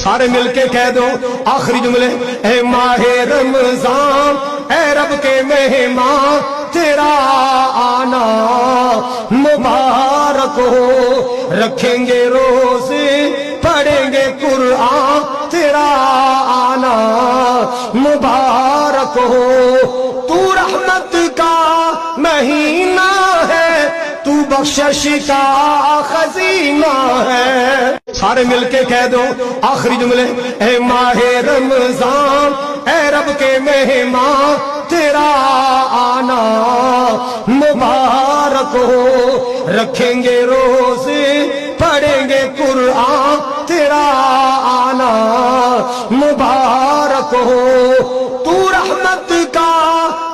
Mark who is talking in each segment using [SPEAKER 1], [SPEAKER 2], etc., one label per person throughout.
[SPEAKER 1] सारे मिलके कह दो आखिरी जुमले। ए माहे रमजान ए रब के मेहमान, तेरा आना मुबारक हो। रखेंगे रोजे पढ़ेंगे कुरान, तेरा आना मुबारक हो। तू रहमत का महीना है, तू बख्शिश का खजीना है। सारे मिलके कह दो आखिरी जुमले। ए माहे रमजान ए रब के मेहमान, तेरा आना मुबारक हो। रखेंगे रोजे पढ़ेंगे कुरान, तेरा आना मुबारक हो। तू रहमत का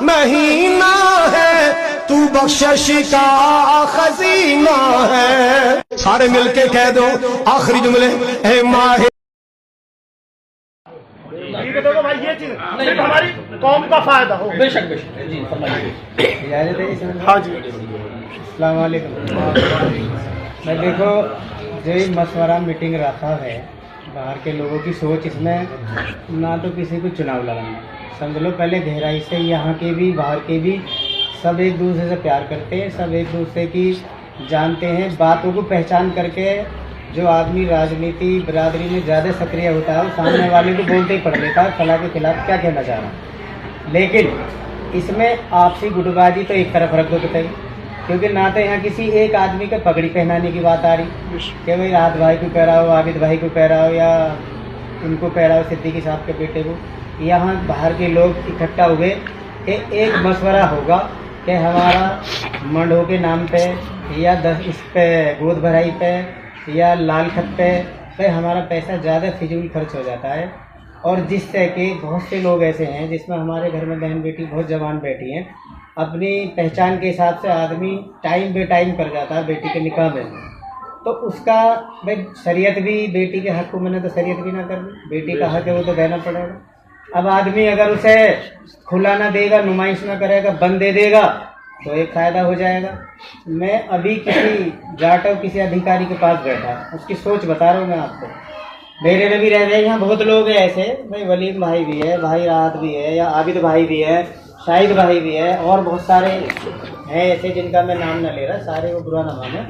[SPEAKER 1] महीना है, तू बख्शिश का खजीना है। सारे मिलके कह दो आखिरी जुमले। ए माहे
[SPEAKER 2] भाई ये चीज सिर्फ हमारी कौम का फायदा हो।
[SPEAKER 3] बेशक बेशक जी फरमाइए।
[SPEAKER 2] हाँ जी।
[SPEAKER 4] अस्सलाम वालेकुम। मैं देखो जो ये मशवरा मीटिंग रखा है, बाहर के लोगों की सोच इसमें ना तो किसी को चुनाव लड़ना, समझ लो पहले गहराई से यहाँ के भी बाहर के भी सब एक दूसरे से प्यार करते हैं, सब एक दूसरे की जानते हैं, बातों को पहचान करके जो आदमी राजनीति बिरादरी में ज़्यादा सक्रिय होता है वो सामने वाले को बोलते ही पढ़ लेता है फला के खिलाफ क्या कहना चाह रहा है। लेकिन इसमें आपसी गुटबाजी तो एक तरफ रख दो बताइए, क्योंकि ना तो यहाँ किसी एक आदमी के पगड़ी पहनाने की बात आ रही कि भाई राहत भाई को कह रहा हो, आबिद भाई को कह रहा हो, या उनको कह रहा हो सिद्दीकी साहब के बेटे को। यहाँ बाहर के लोग इकट्ठा हुए कि एक मशवरा होगा कि हमारा मंडो के नाम पे या 10 इस पे गोद भराई पे या लाल खत पे हमारा पैसा ज़्यादा फिजूल खर्च हो जाता है, और जिससे कि बहुत से लोग ऐसे हैं जिसमें हमारे घर में बहन बेटी बहुत जवान बैठी हैं, अपनी पहचान के हिसाब से आदमी टाइम बे टाइम कर जाता है बेटी के निकाह में, तो उसका भाई शरीयत भी बेटी के हक को मैंने तो शरीयत भी ना कर दी, बेटी का हक है वो तो देना पड़ेगा। अब आदमी अगर उसे खुला ना देगा, नुमाइश ना करेगा, बंद दे देगा तो एक फ़ायदा हो जाएगा। मैं अभी किसी जाटव किसी अधिकारी के पास बैठा, उसकी सोच बता रहा हूँ मैं आपको। मेरे में भी रह गए यहाँ बहुत लोग हैं ऐसे, भाई वलीम भाई भी है, भाई राहत भी है, या आबिद भाई भी है, शाहिद भाई भी है, और बहुत सारे हैं ऐसे जिनका मैं नाम न ले रहा, सारे वो बुरा ना माने।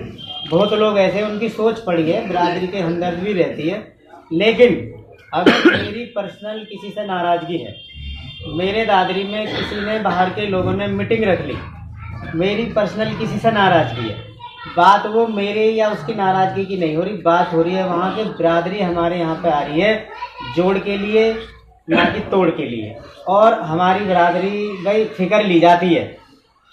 [SPEAKER 4] बहुत लोग ऐसे उनकी सोच पड़ी है, बिरादरी के हमदर्द भी रहती है। लेकिन अगर मेरी पर्सनल किसी से नाराज़गी है, मेरे दादरी में किसी ने बाहर के लोगों ने मीटिंग रख ली, मेरी पर्सनल किसी से नाराज़गी है, बात वो मेरे या उसकी नाराज़गी की नहीं हो रही, बात हो रही है वहाँ के बिरादरी हमारे यहाँ पे आ रही है जोड़ के लिए ना कि तोड़ के लिए। और हमारी बिरादरी भाई फिक्र ली जाती है,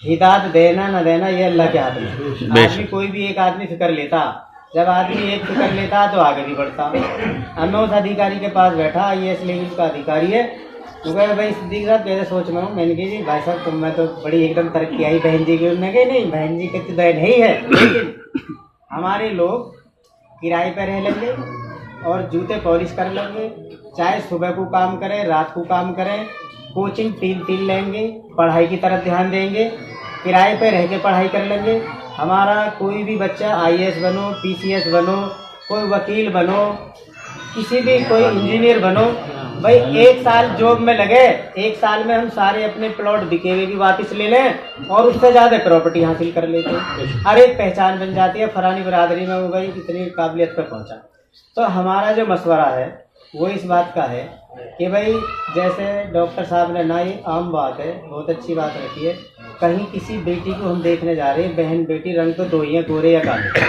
[SPEAKER 4] हिदायत देना ना देना ये अल्लाह के हाथ में। आदमी कोई भी एक आदमी फिक्र लेता, जब आदमी एक फिक्र लेता तो आगे भी बढ़ता। अब मैं उस अधिकारी के पास बैठा, IAS लेवल का अधिकारी है, तो कहे भाई सिद्दीक साहब कैसे सोच में हूँ। मैंने कही जी भाई साहब मैं तो बड़ी एकदम तरक्की आई बहन जी की। उन्होंने कही नहीं बहन जी की तो नहीं है, लेकिन हमारे लोग किराए पर रह लेंगे और जूते पॉलिश कर लेंगे, चाहे सुबह को काम करें रात को काम करें, कोचिंग 3 लेंगे, पढ़ाई की तरफ ध्यान देंगे, किराए पर रह के पढ़ाई कर लेंगे। हमारा कोई भी बच्चा IAS बनो, PCS बनो, कोई वकील बनो, किसी भी कोई इंजीनियर बनो, भाई 1 साल जॉब में लगे, 1 साल में हम सारे अपने प्लॉट बिके हुए भी वापस ले लें और उससे ज़्यादा प्रॉपर्टी हासिल कर लेते हैं। हर एक पहचान बन जाती है, फलानी बिरादरी में वो भाई इतनी काबिलियत पर पहुंचा। तो हमारा जो मशवरा है वो इस बात का है कि भाई जैसे डॉक्टर साहब ने ना, ये आम बात है, बहुत अच्छी बात रखी है, कहीं किसी बेटी को हम देखने जा रहे हैं, बहन बेटी रंग तो दो ही है, गोरे या काले,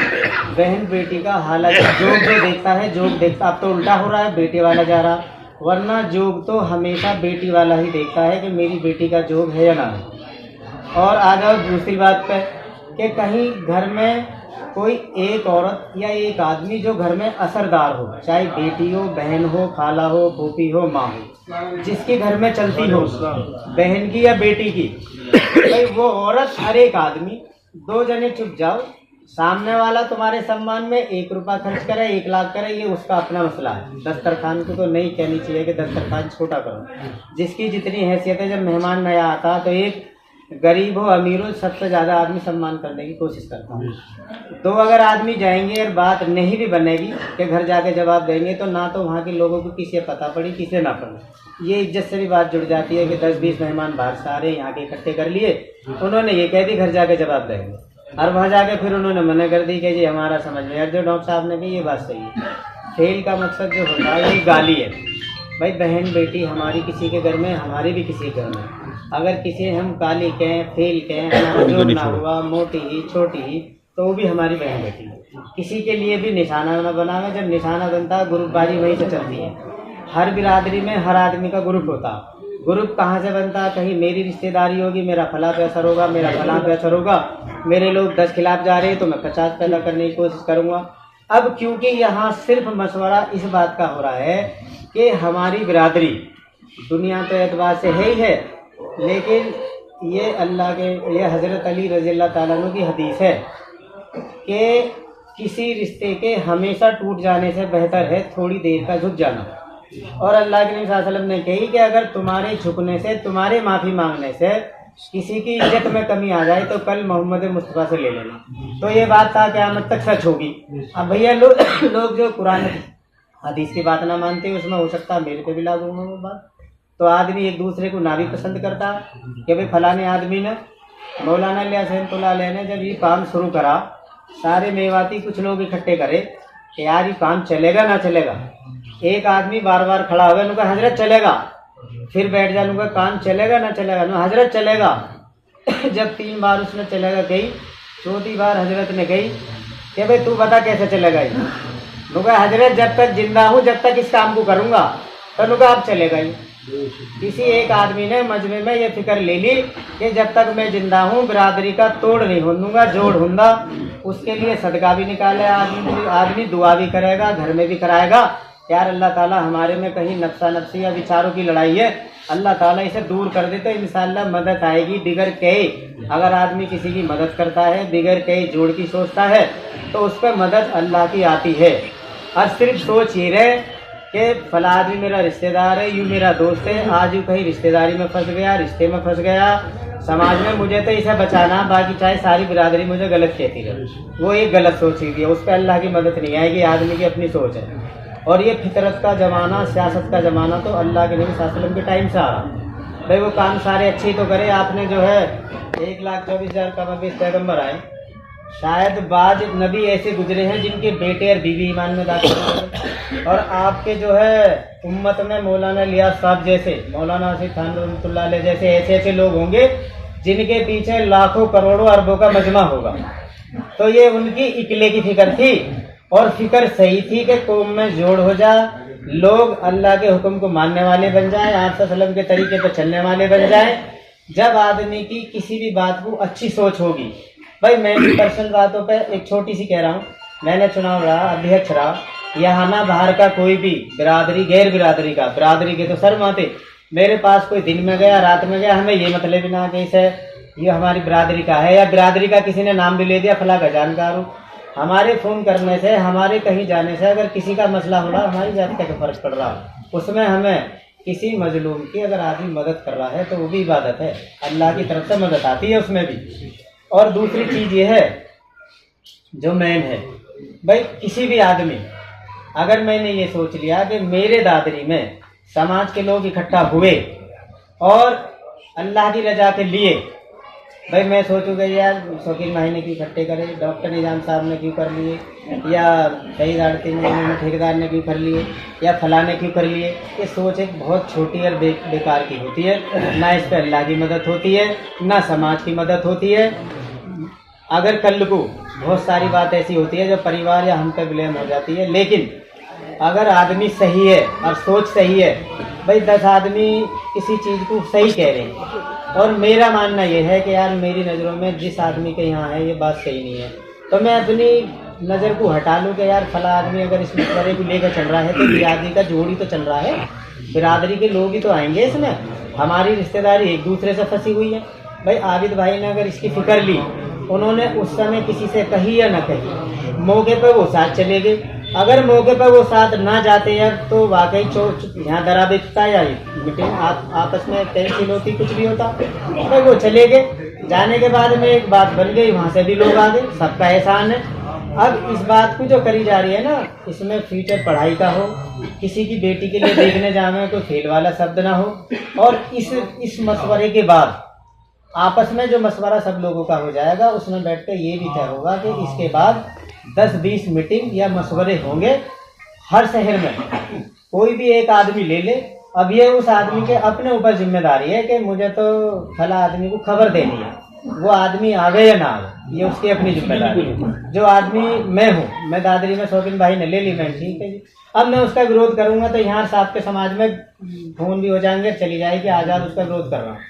[SPEAKER 4] बहन बेटी का हालांकि जोग जो देखता है जोग देखता, अब तो उल्टा हो रहा है, बेटी वाला जा रहा, वरना जोग तो हमेशा बेटी वाला ही देखता है कि मेरी बेटी का जोग है या ना है। और आ जाओ दूसरी बात पे कि कहीं घर में कोई एक औरत या एक आदमी जो घर में असरदार हो, चाहे बेटी हो, बहन हो, खाला हो, फूफी हो, माँ हो, जिसकी घर में चलती हो, बहन की या बेटी की, भाई वो औरत हर एक आदमी 2 जने चुप जाओ, सामने वाला तुम्हारे सम्मान में 1 रुपया खर्च करे, 1 लाख करे, ये उसका अपना मसला है। दस्तरखान को तो नहीं कहनी चाहिए कि दस्तरखान छोटा करो, जिसकी जितनी हैसियत है। जब मेहमान नया आता तो एक गरीब हो अमीर हो, सबसे ज़्यादा आदमी सम्मान करने की कोशिश करता है। तो अगर आदमी जाएंगे और बात नहीं भी बनेगी कि घर जाके जवाब देंगे, तो ना तो वहाँ के लोगों को किसे पता पड़ी किसे ना पड़ी। ये इज्जत से भी बात जुड़ जाती है कि 10-20 मेहमान बाहर से आ रहे यहाँ के इकट्ठे कर लिए, उन्होंने ये कह दी घर जाके जवाब देंगे, और वहाँ जाके फिर उन्होंने मना कर दी कि जी हमारा समझ में। और जो डॉक्टर साहब ने कही ये बात सही है। फेल का मकसद जो होता है ये गाली है। भाई बहन बेटी हमारी किसी के घर में, हमारी भी किसी के घर में, अगर किसी हम काली कहें, फेल कहें, हमारा जो ना हुआ, मोटी ही छोटी ही, तो वो भी हमारी बहन बेटी है। किसी के लिए भी निशाना न बनावे। जब निशाना बनता है ग्रुपबाजी वहीं से चलती है। हर बिरादरी में हर आदमी का ग्रुप होता है। ग्रुप कहाँ से बनता है? कहीं मेरी रिश्तेदारी होगी, मेरा फला पे असर होगा, मेरा फला पे असर होगा, मेरे लोग 10 खिलाफ जा रहे हैं तो मैं 50 पैदा करने की कोशिश करूँगा। अब क्योंकि यहाँ सिर्फ मशवरा इस बात का हो रहा है कि हमारी बिरादरी दुनिया तो एतबार से है ही है, लेकिन ये अल्लाह के, ये हज़रत अली रज़ी अल्लाह ताला अन्हु की हदीस है कि किसी रिश्ते के हमेशा टूट जाने से बेहतर है थोड़ी देर का झुक जाना। और अल्लाह के नबी सल्लल्लाहु अलैहि वसल्लम ने कही कि अगर तुम्हारे झुकने से, तुम्हारे माफ़ी मांगने से किसी की इज्जत में कमी आ जाए तो कल मोहम्मद मुस्तफ़ा से ले लेना। तो ये बात था क़यामत तक सच होगी। अब भैया लोग जो कुरान हदीस की बात ना मानते, उसमें हो सकता है मेरे पे भी लागू हो वो बात। तो आदमी एक दूसरे को ना भी पसंद करता कि भाई फलाने आदमी ने, मौलाना रहमतुल्लाह अलैह ने जब ये काम शुरू करा, सारे मेवाती कुछ लोग इकट्ठे करे कि यार ये काम चलेगा ना चलेगा। एक आदमी बार बार खड़ा हुआ, उनका हजरत चलेगा, फिर बैठ जा, उनका काम चलेगा ना चलेगा, ना हजरत चलेगा। जब 3 बार उसने चलेगा कही, चौथी बार हजरत ने कही कि भाई तू बता कैसे चलेगा ये। नुका हजरत जब तक जिंदा हूँ जब तक इस काम को करूँगा, तो नुका अब चलेगा ही। किसी एक आदमी ने मजमे में ये फिक्र ले ली कि जब तक मैं जिंदा हूँ बिरादरी का तोड़ नहीं हो दूंगा, जोड़ होऊंगा। उसके लिए सदका भी निकाले आदमी दुआ भी करेगा, घर में भी कराएगा। यार अल्लाह ताला हमारे में कहीं नफ्सा नफ्सी या विचारों की लड़ाई है, अल्लाह ताला इसे दूर कर दे तो इंशाअल्लाह मदद आएगी। बिगर कहे अगर आदमी किसी की मदद करता है, बिगर कहे जोड़ की सोचता है, तो उस पर मदद अल्लाह की आती है। और सिर्फ सोच ये रहे कि फला आदमी मेरा रिश्तेदार है, यूँ मेरा दोस्त है, आज यूँ कहीं रिश्तेदारी में फंस गया, रिश्ते में फंस गया, समाज में मुझे तो इसे बचाना, बाकी चाहे सारी बिरादरी मुझे गलत कहती रहे, वो एक गलत सोच ही है। उस पर अल्लाह की मदद नहीं आएगी, आदमी की अपनी सोच है। और ये फितरत का ज़माना, सियासत का ज़माना तो अल्लाह के नबी सल्लल्लाहु अलैहि वसल्लम के टाइम से आ रहा। भाई वो काम सारे अच्छे तो करे। आपने जो है 1,24,000 कम पैगम्बर आए, शायद बाज नबी ऐसे गुजरे हैं जिनके बेटे और बीवी ईमान में दाखिल हुए। और आपके जो है उम्मत में मौलाना लियास साहब जैसे, मौलाना आसिफ खान रहमतुल्लाह अलैह जैसे ऐसे लोग होंगे जिनके पीछे लाखों करोड़ों अरबों का मजमा होगा। तो ये उनकी इकले की फिक्र थी, और फिक्र सही थी कि कौम में जोड़ हो जा, लोग अल्लाह के हुक्म को मानने वाले बन जाएं, आप सल्लल्लाहु के तरीके पर चलने वाले बन जाएं। जब आदमी की किसी भी बात को अच्छी सोच होगी, भाई मैं भी पर्सनल बातों पे एक छोटी सी कह रहा हूँ, मैंने चुनाव रहा, अध्यक्ष रहा, यहाँ ना बाहर का कोई भी बिरादरी गैर बिरादरी का, बिरादरी के तो सर माते, मेरे पास कोई दिन में गया रात में गया, हमें ये मतलब ना कि इसे ये हमारी बिरादरी का है, या बिरादरी का किसी ने नाम भी ले दिया फला का जानकार हूँ। हमारे फ़ोन करने से, हमारे कहीं जाने से अगर किसी का मसला हो रहा, हमारी जात का फर्क पड़ रहा, उसमें हमें किसी मजलूम की अगर आदमी मदद कर रहा है तो वो भी इबादत है, अल्लाह की तरफ से मदद आती है उसमें भी। और दूसरी चीज़ ये है जो मेन है, भाई किसी भी आदमी, अगर मैंने ये सोच लिया कि मेरे दादरी में समाज के लोग इकट्ठा हुए और अल्लाह की रजा के लिए, भाई मैं सोचूंगा यार शौकीन भाई ने क्यों इकट्ठे करे, डॉक्टर निजाम साहब ने क्यों कर लिए, या शहीद आड़ती ठेकेदार ने क्यों कर लिए, या फला ने क्यों कर लिए। ये सोच एक बहुत छोटी और बेकार की होती है। ना इस पर अल्लाह की मदद होती है, ना समाज की मदद होती है। अगर कल को बहुत सारी बात ऐसी होती है जो परिवार या हम पे ब्लेम हो जाती है, लेकिन अगर आदमी सही है और सोच सही है, भाई 10 आदमी किसी चीज़ को सही कह रहे हैं, और मेरा मानना यह है कि यार मेरी नज़रों में जिस आदमी के यहाँ है ये बात सही नहीं है, तो मैं अपनी नज़र को हटा लूँ कि यार फला आदमी अगर इस मसले को लेकर चल रहा है तो बिरादरी का जोड़ ही तो चल रहा है, बिरादरी के लोग ही तो आएंगे इसमें, हमारी रिश्तेदारी एक दूसरे से फंसी हुई है। भाई आबिद भाई ने अगर इसकी फिक्र ली, उन्होंने उस समय किसी से कही या न कही, मौके पर वो साथ चले गए, अगर मौके पर वो साथ ना जाते यार तो वाकई यहाँ दरा बेचता या मीटिंग आपस में कैंसिल होती, कुछ भी होता। भाई वो चले गए, जाने के बाद में एक बात बन गई, वहाँ से भी लोग आ गए, सबका एहसान है। अब इस बात को जो करी जा रही है ना, इसमें फ्यूचर पढ़ाई का हो, किसी की बेटी के लिए देखने जावे कोई फेल वाला शब्द ना हो। और इस मशवरे के बाद आपस में जो मशवरा सब लोगों का हो जाएगा, उसमें बैठ कर ये भी तय होगा कि इसके बाद 10-20 मीटिंग या मशवरे होंगे हर शहर में। कोई भी एक आदमी ले ले, अब ये उस आदमी के अपने ऊपर जिम्मेदारी है कि मुझे तो फला आदमी को खबर देनी है, वो आदमी आवे या ना आवे ये उसकी अपनी जिम्मेदारी है। जो आदमी मैं हूँ, मैं दादरी में शौकीन भाई ने ले ली, मैं ठीक है जी, अब मैं उसका विरोध करूंगा तो यहाँ साथ के समाज में खून भी हो जाएंगे, चली जाएगी आज़ाद उसका विरोध कर रहा हूँ,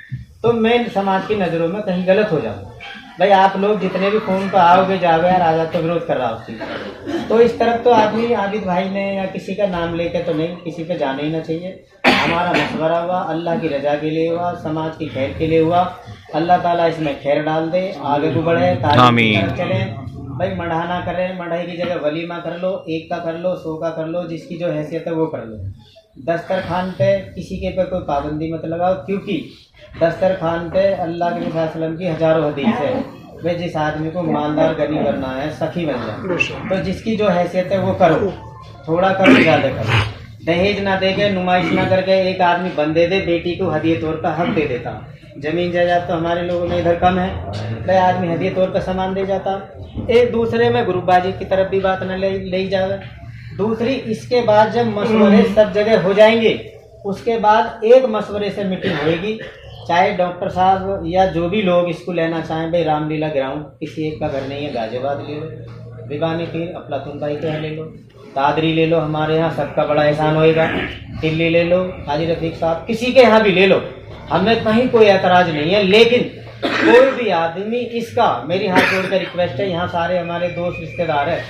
[SPEAKER 4] तो मैं समाज की नज़रों में कहीं गलत हो जाऊंगा। भाई आप लोग जितने भी फोन पर आओगे जाओगे यार आज़ाद तो विरोध कर रहा उसकी, तो इस तरफ तो आदमी आबिद भाई ने या किसी का नाम लेके तो नहीं, किसी पे जाना ही ना चाहिए। हमारा मशवरा हुआ अल्लाह की रजा के लिए हुआ, समाज की खैर के लिए हुआ। अल्लाह ताला इसमें खैर डाल दे, आगे को बढ़े, तारीफ चले। भाई मढ़ा ना करें, मढ़ाई की जगह वलीमा कर लो, एक का कर लो, 100 का कर लो, जिसकी जो हैसियत है वो कर लो। दस्तरखान पे किसी के पे कोई पाबंदी मत लगाओ, क्योंकि दस्तरखान पे अल्लाह के नबी सल्लल्लाहु अलैहि वसल्लम की हजारों हदीस है, वे जिस आदमी को मालदार गनी करना है सखी बन जाए, तो जिसकी जो हैसियत है वो करो, थोड़ा करो ज़्यादा करो। दहेज ना दे के, नुमाइश ना करके एक आदमी बंदे दे, बेटी को हदिये तौर पर हक दे देता। जमीन जायदाद तो हमारे लोगों में इधर कम है, वह आदमी हदिये तौर पर सामान दे जाता। एक दूसरे में ग्रुपबाजी की तरफ भी बात न ले जावे। दूसरी, इसके बाद जब मशवरे सब जगह हो जाएंगे, उसके बाद एक मशवरे से मीटिंग होएगी, चाहे डॉक्टर साहब या जो भी लोग इसको लेना चाहें। भाई रामलीला ग्राउंड किसी एक का घर नहीं है, गाजियाबाद ले लो, दीवानी पीर अफलातून भाई के यहाँ ले लो, दादरी ले लो, हमारे यहाँ सबका बड़ा एहसान होएगा। दिल्ली ले लो, हाजी रफीक साहब, किसी के यहाँ भी ले लो, हमें कहीं कोई एतराज़ नहीं है। लेकिन कोई भी आदमी इसका, मेरी हाथ जोड़ कर रिक्वेस्ट है, यहाँ सारे हमारे दोस्त रिश्तेदार हैं,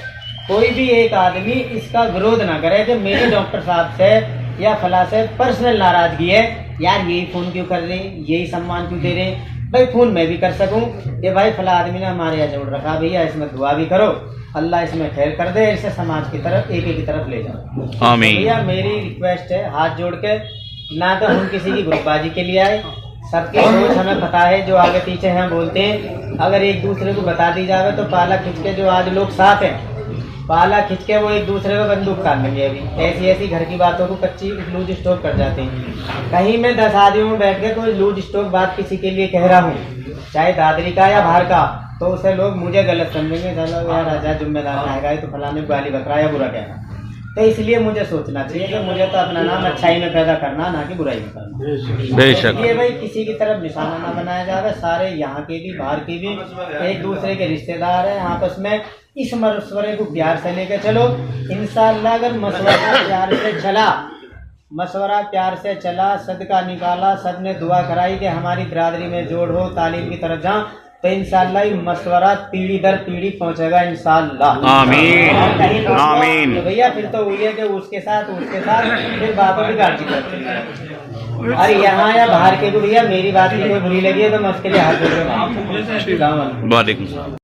[SPEAKER 4] कोई भी एक आदमी इसका विरोध ना करे कि मेरे डॉक्टर साहब से या फला से पर्सनल नाराजगी है, यार यही फ़ोन क्यों कर रहे, यही सम्मान क्यों दे रहे। भाई फ़ोन मैं भी कर सकूं कि भाई फला आदमी ने हमारे यहाँ जोड़ रखा, भैया इसमें दुआ भी करो, अल्लाह इसमें खैर कर दे, इसे समाज की तरफ एक की तरफ ले जाओ। आमीन। भैया मेरी रिक्वेस्ट है हाथ जोड़ के, ना तो हम किसी की ग्रुपबाजी के लिए आए, सबकी सोच हमें पता है, जो आगे पीछे हैं बोलते हैं, अगर एक दूसरे को बता दी जाए तो पाला खिंच के, जो आज लोग साथ हैं पाला खिंच के वो एक दूसरे को बंदूक तान लेंगे। अभी ऐसी घर की बातों को कच्ची लूज स्टॉक कर जाते हैं। कहीं मैं 10 आदमियों में बैठ के कोई लूज स्टॉक बात किसी के लिए कह रहा हूँ, चाहे दादरी का या बाहर का, तो उसे लोग मुझे गलत समझेंगे, चलो यार आजाद जिम्मेदार आएगा तो फलाने गाली बकरा या बुरा कहना। तो इसलिए मुझे सोचना चाहिए कि मुझे तो अपना नाम अच्छाई में पैदा करना, ना कि बुराई में करना। बेशक। ये भाई किसी की तरफ निशाना ना बनाया जाए, सारे यहाँ के भी बाहर के भी एक दूसरे के रिश्तेदार हैं, आपस में इस मशवरे को प्यार से लेकर चलो। इंशाअल्लाह अगर मशवरा प्यार से चला, मशवरा प्यार से चला, सदका निकाला, सब ने दुआ कराई कि हमारी बिरादरी में जोड़ हो, तालीम की तरफ जाऊँ, तो इंशाअल्लाह ये मशवरा पीढ़ी दर पीढ़ी पहुंचेगा इंशाअल्लाह। आमीन आमीन। तो भैया फिर तो हुई है कि उसके साथ फिर बातों की गाड़ी करते हैं। अरे यहाँ या बाहर के को भैया मेरी बात की कोई बुरी लगी है तो मैं उसके लिए हाथ जोड़ के